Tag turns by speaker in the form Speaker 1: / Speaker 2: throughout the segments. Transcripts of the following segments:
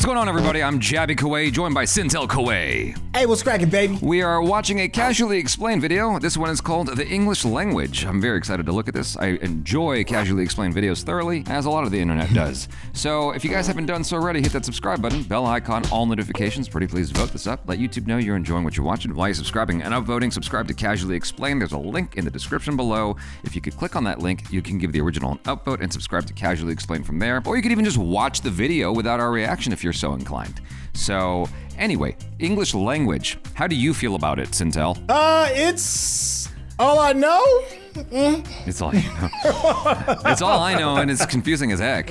Speaker 1: What's going on, everybody? I'm Jabby Kaway, joined by SYNTELL Kaway.
Speaker 2: Hey, what's cracking, baby?
Speaker 1: We are watching a casually explained video. This one is called The English Language. I'm very excited to look at this. I enjoy casually explained videos thoroughly, as a lot of the internet does. So if you guys haven't done so already, hit that subscribe button, bell icon, all notifications. Pretty please vote this up. Let YouTube know you're enjoying what you're watching. While you're subscribing and upvoting, subscribe to Casually Explained. There's a link in the description below. If you could click on that link, you can give the original an upvote and subscribe to Casually Explained from there. Or you could even just watch the video without our reaction if you're so inclined. So, anyway, English language. How do you feel about it, SYNTELL?
Speaker 2: It's all I know.
Speaker 1: It's all you know. It's all I know, and it's confusing as heck.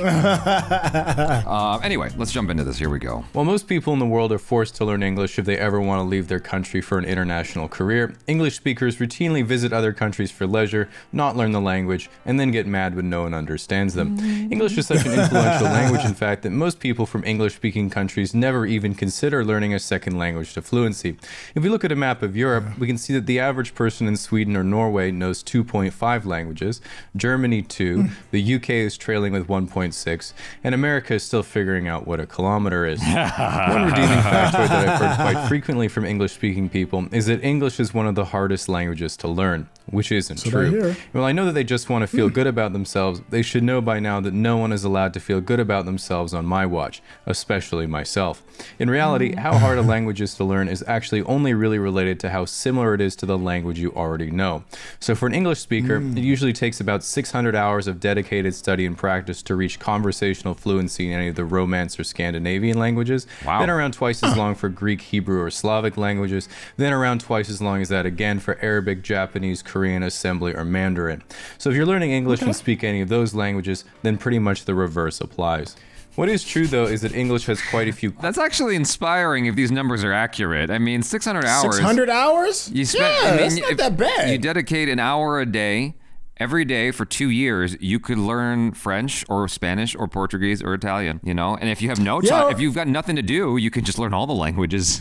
Speaker 1: Anyway, let's jump into this. Here we go.
Speaker 3: While most people in the world are forced to learn English if they ever want to leave their country for an international career, English speakers routinely visit other countries for leisure, not learn the language, and then get mad when no one understands them. English is such an influential language, in fact, that most people from English-speaking countries never even consider learning a second language to fluency. If we look at a map of Europe, we can see that the average person in Sweden or Norway knows 2.5 languages, Germany 2, the UK is trailing with 1.6, and America is still figuring out what a kilometer is. One redeeming factor that I've heard quite frequently from English-speaking people is that English is one of the hardest languages to learn, which isn't true. Well, I know that they just want to feel good about themselves. They should know by now that no one is allowed to feel good about themselves on my watch, especially myself. In reality, how hard a language is to learn is actually only really related to how similar it is to the language you already know. So for an English speaker, it usually takes about 600 hours of dedicated study and practice to reach conversational fluency in any of the Romance or Scandinavian languages.
Speaker 1: Wow.
Speaker 3: Then around twice as long for Greek, Hebrew, or Slavic languages. Then around twice as long as that again for Arabic, Japanese, Korean, Assembly, or Mandarin. So if you're learning English and speak any of those languages, then pretty much the reverse applies. What is true, though, is that English has quite a few...
Speaker 1: That's actually inspiring if these numbers are accurate. I mean, 600 hours...
Speaker 2: 600 hours?
Speaker 1: You spend,
Speaker 2: yeah,
Speaker 1: I mean,
Speaker 2: that's not that bad.
Speaker 1: You dedicate an hour a day, every day for 2 years, you could learn French or Spanish or Portuguese or Italian, you know? And if you have no time, if you've got nothing to do, you can just learn all the languages.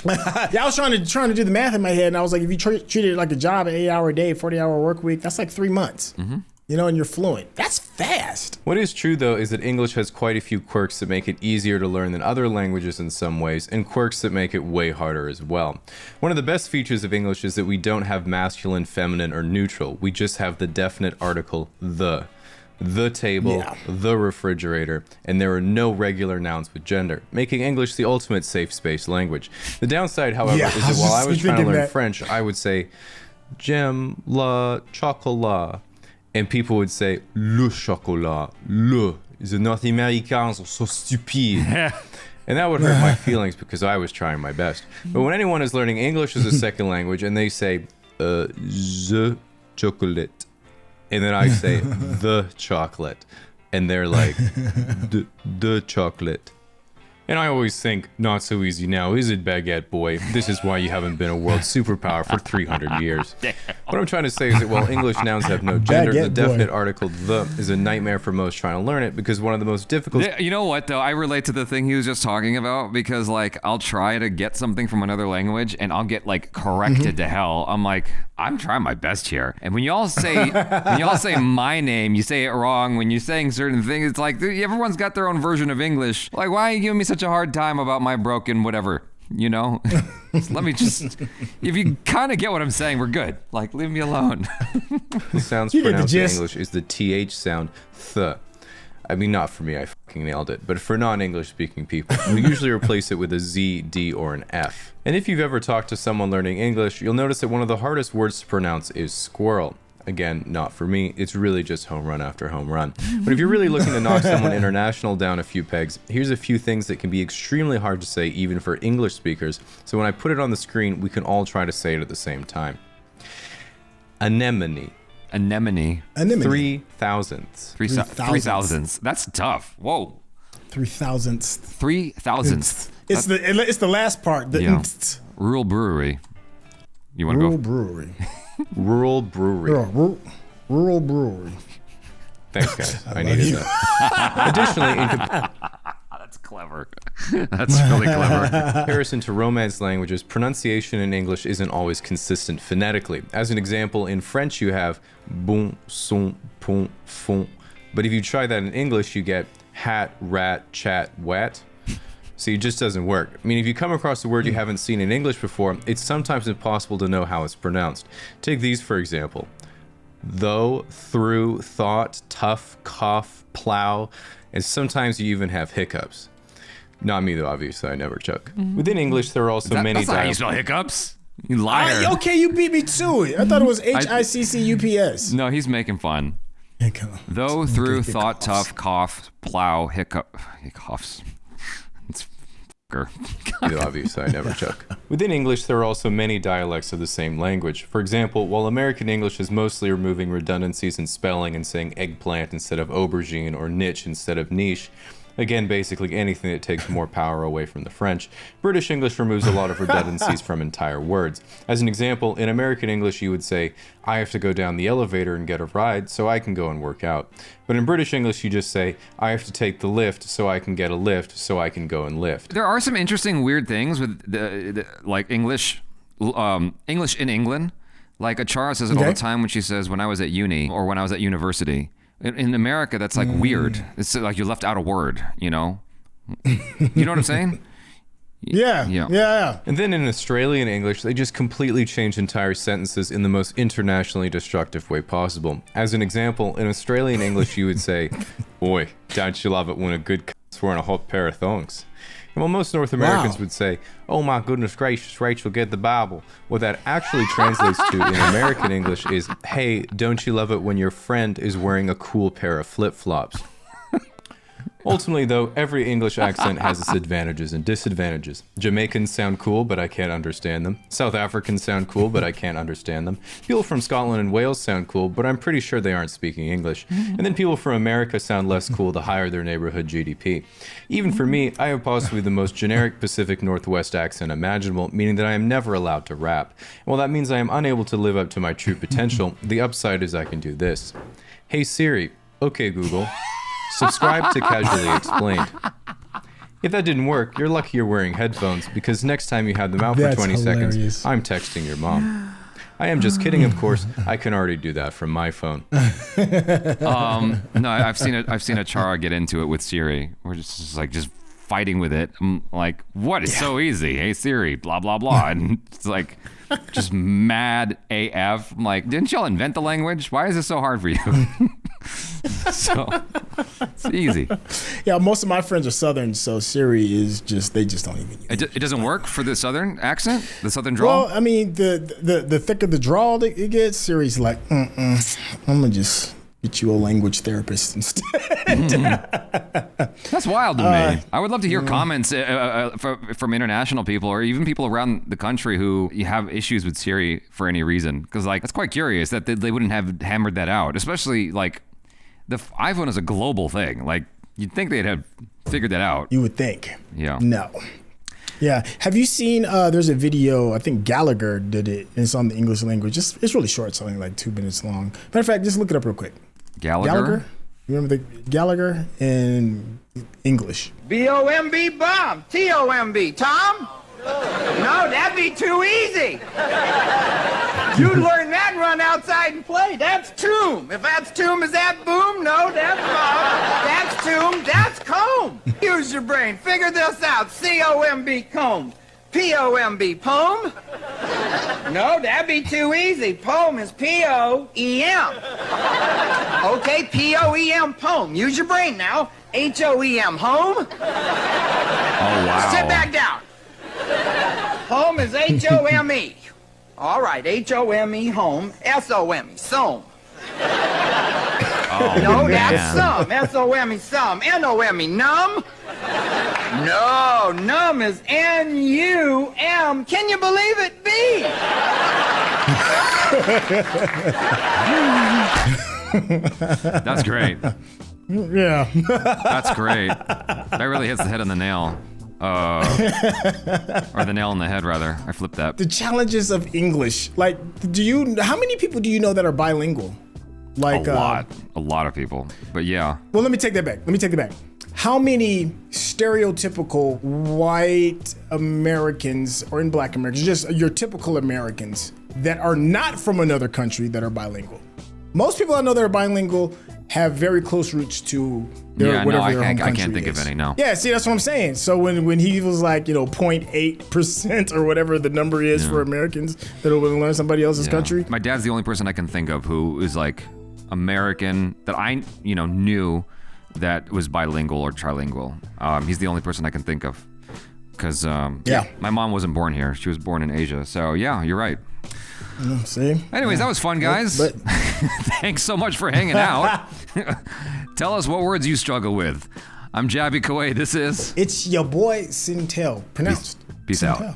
Speaker 2: Yeah, I was trying to do the math in my head, and I was like, if you treat it like a job, an 8-hour day, 40-hour work week, that's like 3 months. You know, and you're fluent. That's fast.
Speaker 3: What is true, though, is that English has quite a few quirks that make it easier to learn than other languages in some ways, and quirks that make it way harder as well. One of the best features of English is that we don't have masculine, feminine, or neutral. We just have the definite article, the table, the refrigerator, and there are no regular nouns with gender, making English the ultimate safe space language. The downside, however, is that while I was trying to learn French, I would say, j'aime le chocolat. And people would say, le chocolat, le. The North Americans are so stupid. And that would hurt my feelings because I was trying my best. But when anyone is learning English as a second language and they say, the chocolate, and then I say, the chocolate, and they're like, the chocolate. And I always think, not so easy now, is it, Baguette Boy? This is why you haven't been a world superpower for 300 years. What I'm trying to say is that while English nouns have no gender, the definite article the is a nightmare for most trying to learn it because one of the most difficult...
Speaker 1: You know what, though? I relate to the thing he was just talking about because, like, I'll try to get something from another language and I'll get, like, corrected to hell. I'm like, I'm trying my best here. And when y'all say my name, you say it wrong. When you're saying certain things, it's like everyone's got their own version of English. Like, why are you giving me such a hard time about my broken whatever? You know, let me just, if you kind of get what I'm saying, we're good. Like, leave me alone.
Speaker 3: The sounds pronounced in English is the TH sound, th. I mean, not for me, I fucking nailed it. But for non-English speaking people, we usually replace it with a Z, D, or an F. And if you've ever talked to someone learning English, you'll notice that one of the hardest words to pronounce is squirrel. Again, not for me. It's really just home run after home run. But if you're really looking to knock someone international down a few pegs, here's a few things that can be extremely hard to say even for English speakers. So when I put it on the screen, we can all try to say it at the same time. Anemone.
Speaker 1: Anemone.
Speaker 3: 3 thousandths.
Speaker 1: 3 thousandths. That's tough. Whoa.
Speaker 2: 3 thousandths.
Speaker 1: 3 thousandths.
Speaker 2: It's the last part. The
Speaker 1: Rural brewery. You want to go?
Speaker 2: Rural brewery.
Speaker 3: Rural brewery.
Speaker 2: Rural brewery.
Speaker 3: Thanks, guys. I needed that. Additionally,
Speaker 1: that's clever. That's really clever.
Speaker 3: In comparison to Romance languages, pronunciation in English isn't always consistent phonetically. As an example, in French you have bon, son, pon, fon. But if you try that in English, you get hat, rat, chat, wet. See, it just doesn't work. I mean, if you come across a word you haven't seen in English before, it's sometimes impossible to know how it's pronounced. Take these, for example. Though, through, thought, tough, cough, plow, and sometimes you even have hiccups. Not me, though, obviously. I never choke. Within English, there are also many
Speaker 1: That's not how you spell hiccups. You liar.
Speaker 2: Okay, you beat me to it. I thought it was HICCUPS.
Speaker 1: No, he's making fun. Though, through, thought, tough, cough, plow, hiccoughs. It's
Speaker 3: Obviously, I never choke. Within English, there are also many dialects of the same language. For example, while American English is mostly removing redundancies in spelling and saying eggplant instead of aubergine or niche instead of niche, again, basically anything that takes more power away from the French, British English removes a lot of redundancies from entire words. As an example, in American English, you would say, I have to go down the elevator and get a ride so I can go and work out. But in British English, you just say, I have to take the lift so I can get a lift so I can go and lift.
Speaker 1: There are some interesting weird things with the like English in England. Like Achara says it all the time when she says, when I was at uni or when I was at university. In America, that's like weird. It's like you left out a word, you know? You know what I'm saying?
Speaker 2: Yeah.
Speaker 3: And then in Australian English, they just completely change entire sentences in the most internationally destructive way possible. As an example, in Australian English, you would say, boy, don't you love it when a good c***'s wearing a hot pair of thongs? And while most North Americans would say, oh my goodness gracious, Rachel, get the Bible. What that actually translates to in American English is, hey, don't you love it when your friend is wearing a cool pair of flip-flops? Ultimately, though, every English accent has its advantages and disadvantages. Jamaicans sound cool, but I can't understand them. South Africans sound cool, but I can't understand them. People from Scotland and Wales sound cool, but I'm pretty sure they aren't speaking English. And then people from America sound less cool the higher their neighborhood GDP. Even for me, I have possibly the most generic Pacific Northwest accent imaginable, meaning that I am never allowed to rap. And while that means I am unable to live up to my true potential, the upside is I can do this. Hey Siri, okay Google. Subscribe to Casually Explained. If that didn't work, you're lucky you're wearing headphones, because next time you have them out for 20 seconds, I'm texting your mom. I am just kidding, of course. I can already do that from my phone.
Speaker 1: No, I've seen Achara get into it with Siri. We're just fighting with it. I'm like, what? It's so easy. Hey Siri, blah blah blah, and it's like just mad AF. I'm like, didn't y'all invent the language? Why is it so hard for you? So it's easy.
Speaker 2: Yeah, most of my friends are Southern, so Siri is they just don't even use it.
Speaker 1: It doesn't work for the Southern accent, the Southern drawl?
Speaker 2: Well, I mean, the thicker the drawl that it gets, Siri's like, I'm gonna just get you a language therapist instead.
Speaker 1: That's wild to me. I would love to hear comments from international people or even people around the country who have issues with Siri for any reason. Because like, it's quite curious that they wouldn't have hammered that out, especially like the iPhone is a global thing. Like you'd think they'd have figured that out.
Speaker 2: You would think.
Speaker 1: Yeah.
Speaker 2: No. Yeah. Have you seen, there's a video, I think Gallagher did it, and it's on the English language. It's really short, it's only like 2 minutes long. Matter of fact, just look it up real quick.
Speaker 1: Gallagher?
Speaker 2: You remember the Gallagher in English?
Speaker 4: B-O-M-B bomb. T-O-M-B. Tom? No, that'd be too easy. You learn that and run outside and play. That's tomb. If that's tomb, is that boom? No, that's bomb. That's tomb. That's comb. Use your brain. Figure this out. C-O-M-B comb. P-O-M-B poem? No, that'd be too easy. Poem is P-O-E-M. Okay, P-O-E-M poem. Use your brain now. H-O-E-M home.
Speaker 1: Oh, wow.
Speaker 4: Sit back down. Home is H-O-M-E. All right, H-O-M-E home. S-O-M-E some.
Speaker 1: Oh,
Speaker 4: no,
Speaker 1: man.
Speaker 4: that's some. S-O-M-E some. N-O-M-E numb. No, numb is N-U-M. Can you believe it? B.
Speaker 1: That's great.
Speaker 2: Yeah.
Speaker 1: That's great. That really hits the head on the nail. Or the nail on the head, rather. I flipped that.
Speaker 2: The challenges of English. Like, how many people do you know that are bilingual? Like
Speaker 1: a lot of people. But yeah.
Speaker 2: Well, let me take that back. How many stereotypical white Americans or in black Americans, just your typical Americans that are not from another country that are bilingual? Most people I know that are bilingual have very close roots to their
Speaker 1: Yeah, no,
Speaker 2: whatever
Speaker 1: I
Speaker 2: their home
Speaker 1: can't
Speaker 2: country
Speaker 1: think of
Speaker 2: is.
Speaker 1: any, no.
Speaker 2: Yeah, see, that's what I'm saying. So when he was like, 0.8% or whatever the number is for Americans that are willing to learn somebody else's country.
Speaker 1: My dad's the only person I can think of who is like American that I knew that was bilingual or trilingual. He's the only person I can think of. Because my mom wasn't born here. She was born in Asia. So yeah, you're right.
Speaker 2: See?
Speaker 1: Anyways, that was fun, guys.
Speaker 2: But
Speaker 1: Thanks so much for hanging out. Tell us what words you struggle with. I'm Jabby Kuwait. This is...
Speaker 2: It's your boy, SYNTELL. Pronounced.
Speaker 1: Peace out.
Speaker 2: SYNTELL.